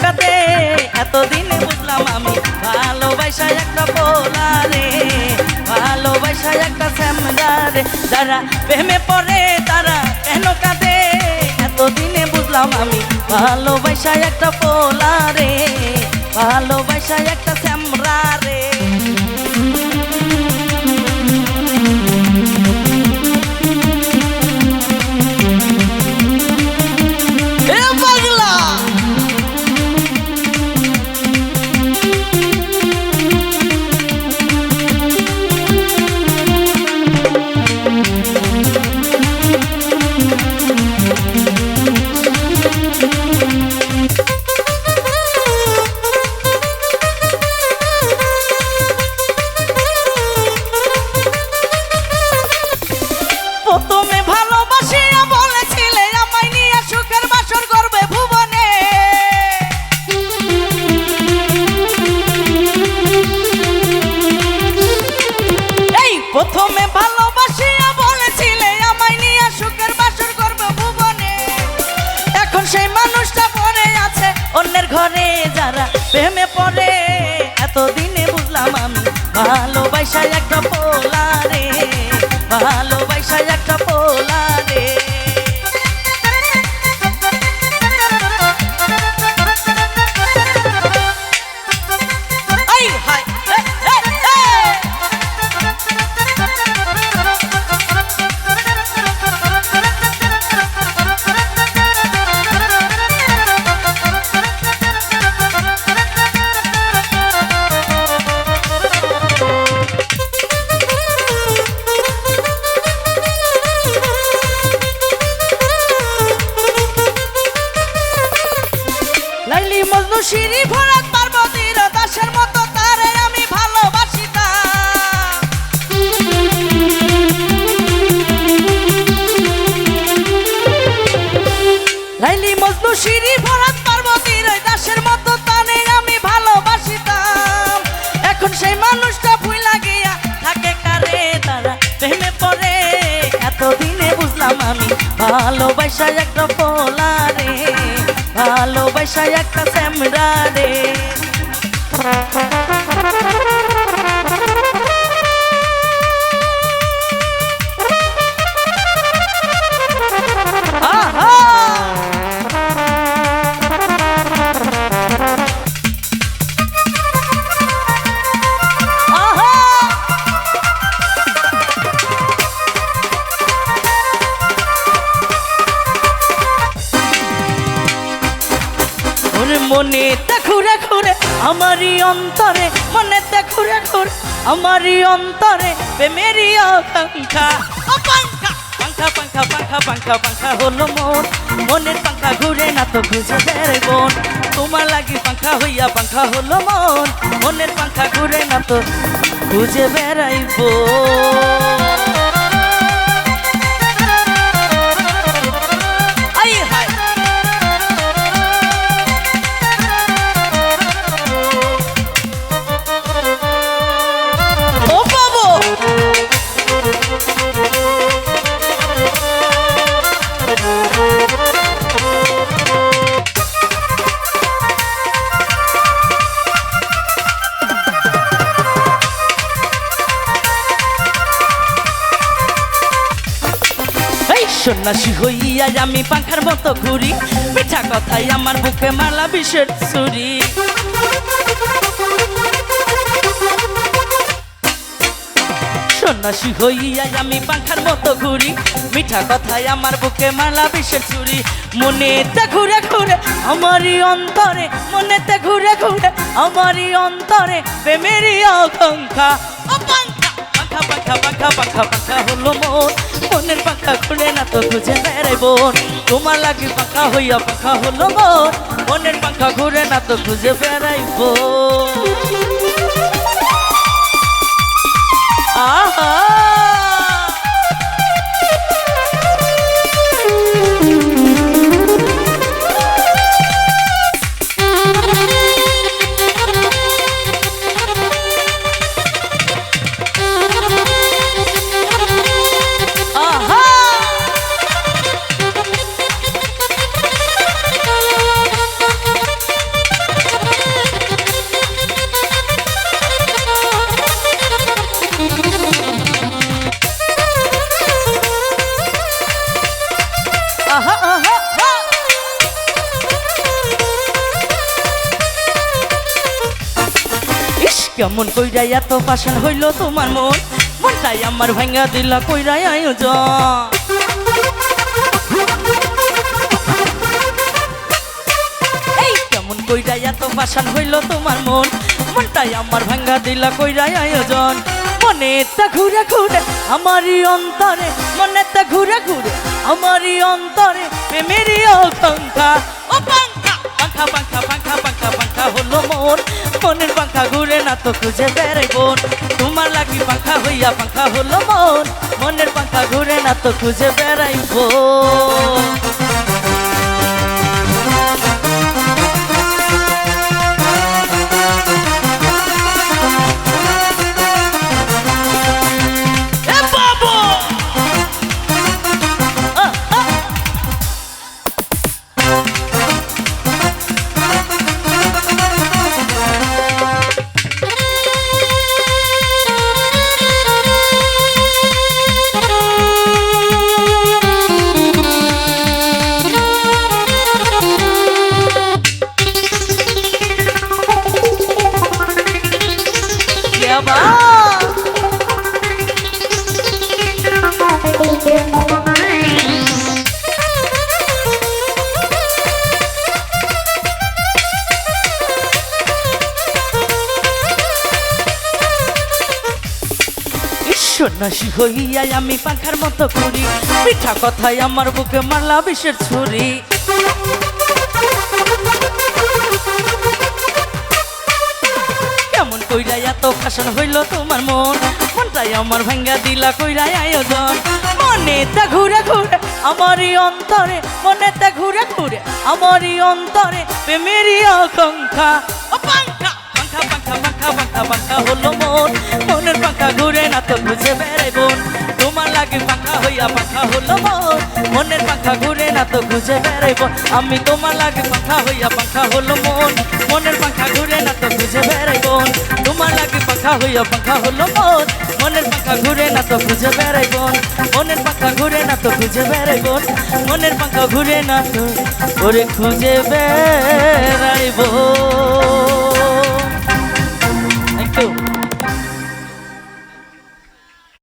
কাঁদে এতদিনে বুঝলাম আমি ভালোবাসা একটা পোলারে, ভালোবাসা একটা স্যামরারে। যারা প্রেমে পড়ে তারা কেন কাঁদে এতদিনে বুঝলাম আমি ভালোবাসা একটা পোলারে, ভালোবাসা একটা স্যামরারে। প্রথমে ভালোবাসিয়া বলেছিলে আমায় নিয়ে সুখের বাসর করবে ভুবনে, এই প্রথমে ভালোবাসিয়া বলেছিলে আমায় নিয়ে সুখের বাসর করবে ভুবনে। এখন সেই মানুষটা পড়ে আছে অন্যের ঘরে। যারা প্রেমে পড়ে এতদিনে বুঝলাম আমি ভালোবাসা একটা পোলারে, ভালোবাসা একটা পোলারে। লাইলি মজনু শিরি ভরাত পার্বতীর দাসের মতো তারে আমি ভালোবাসিতাম। লাইলি মজনু শিরি ভরাত পার্বতীর দাসের মতো তারে আমি ভালোবাসিতাম। এখন সেই মানুষটা ভুইলা গিয়া থাকে কারে। তারা প্রেমে পড়ে এতদিনে বুঝলাম আমি ভালোবাসা একটা পোলারে, ভালোবাসা একটা স্যামরারে। মনেতে ঘুরে ঘুরে আমারই অন্তরে, মনেতে ঘুরে ঘুরে আমারই অন্তরে প্রেমেরই আকাঙ্ক্ষা। পাঙ্খা পাঙ্খা পাঙ্খা পাঙ্খা পাঙ্খা পাঙ্খা হলো মন, মনের পাঙ্খা ঘুরে না তো খুঁজে বেড়াই বোন। তোমার লাগি পাঙ্খা হইয়া পাঙ্খা হলো মন, মনের পাঙ্খা ঘুরে না তো খুঁজে বেড়াইব। সন্ন্যাসী হইয়া আমি পাখার মতো ঘুরি, মিঠা কথাই আমার বুকে মালা বিষের ছুরি। সন্ন্যাসী হইয়া আমি পাখার মতো ঘুরি, মিঠা কথাই আমার বুকে মালা বিষের ছুরি। মনেতে ঘুরে ঘুরে আমারই অন্তরে, মনেতে ঘুরে ঘুরে আমারই অন্তরে প্রেমেরই আকাঙ্ক্ষা। পাঙ্খা পাঙ্খা পাঙ্খা পাঙ্খা পাঙ্খা হলো মন, মনের পাঙ্খা খুলে না তো খুঁজে বেড়াই বোন। তোমার লাগি পাঙ্খা হইয়া পাঙ্খা হলো মন, মনের পাঙ্খা ঘুরে না তো খুঁজে বেড়াই বোন। আহা কেমন কইরা এত পাশান হইল তোমার মন মনটাই আমার ভাঙ্গা দিলা কইরা আয়োজন এই কেমন কইরা এত পাশান হইল তোমার মন মনটাই আমার ভাঙ্গা দিলা কইরা আয়োজন মনেতে ঘুরে ঘুরে আমারই অন্তরে মনেতে ঘুরে ঘুরে আমারই অন্তরে প্রেমেরই আকাঙ্ক্ষা ও পাঙ্খা পাঙ্খা পাঙ্খা পাঙ্খা পাঙ্খা পাঙ্খা হলো মন মনের পাঙ্খা ঘুরে না তো খুঁজে বেড়াই বোন তোমার লাগি পাঙ্খা হইয়া পাঙ্খা হলো মন মনের পাঙ্খা ঘুরে না তো খুঁজে বেড়াই বোন সন্ন্যাসী হইয়া আমি পাখার মতো করি মিঠা কথায় আমার বুকে মারলা বিষের ছুরি কেমন কইরা এত ফাশন হইল তোমার মন মনটাই আমার ভাঙ্গা দিলা কইরা আয়োজন মনেতে ঘুরে ঘুরে আমারই অন্তরে মনেতে ঘুরে ঘুরে আমারই অন্তরে প্রেমেরই আকাঙ্ক্ষা ও পাঙ্খা পাঙ্খা পাঙ্খা পাঙ্খা পাঙ্খা পাঙ্খা হলো মন মনের পাঙ্খা ঘুরে না তো খুঁজে বেড়াই বোন তোমার লাগে পাঙ্খা হইয়া পাঙ্খা হলো মন মনের পাঙ্খা ঘুরে না তো খুঁজে বেড়াই বোন আমি তোমার লাগে পাঙ্খা হইয়া পাঙ্খা হলো মন মনের পাঙ্খা ঘুরে না তো খুঁজে বেড়াই বোন তোমার লাগে পাঙ্খা হইয়া পাঙ্খা হলো মন মনের পাঙ্খা ঘুরে না তো খুঁজে বেড়াই বোন মনের পাঙ্খা ঘুরে না তো খুঁজে বেড়াই বোন মনের পাঙ্খা ঘুরে না তো ওরে খুঁজে বেড়াই বোন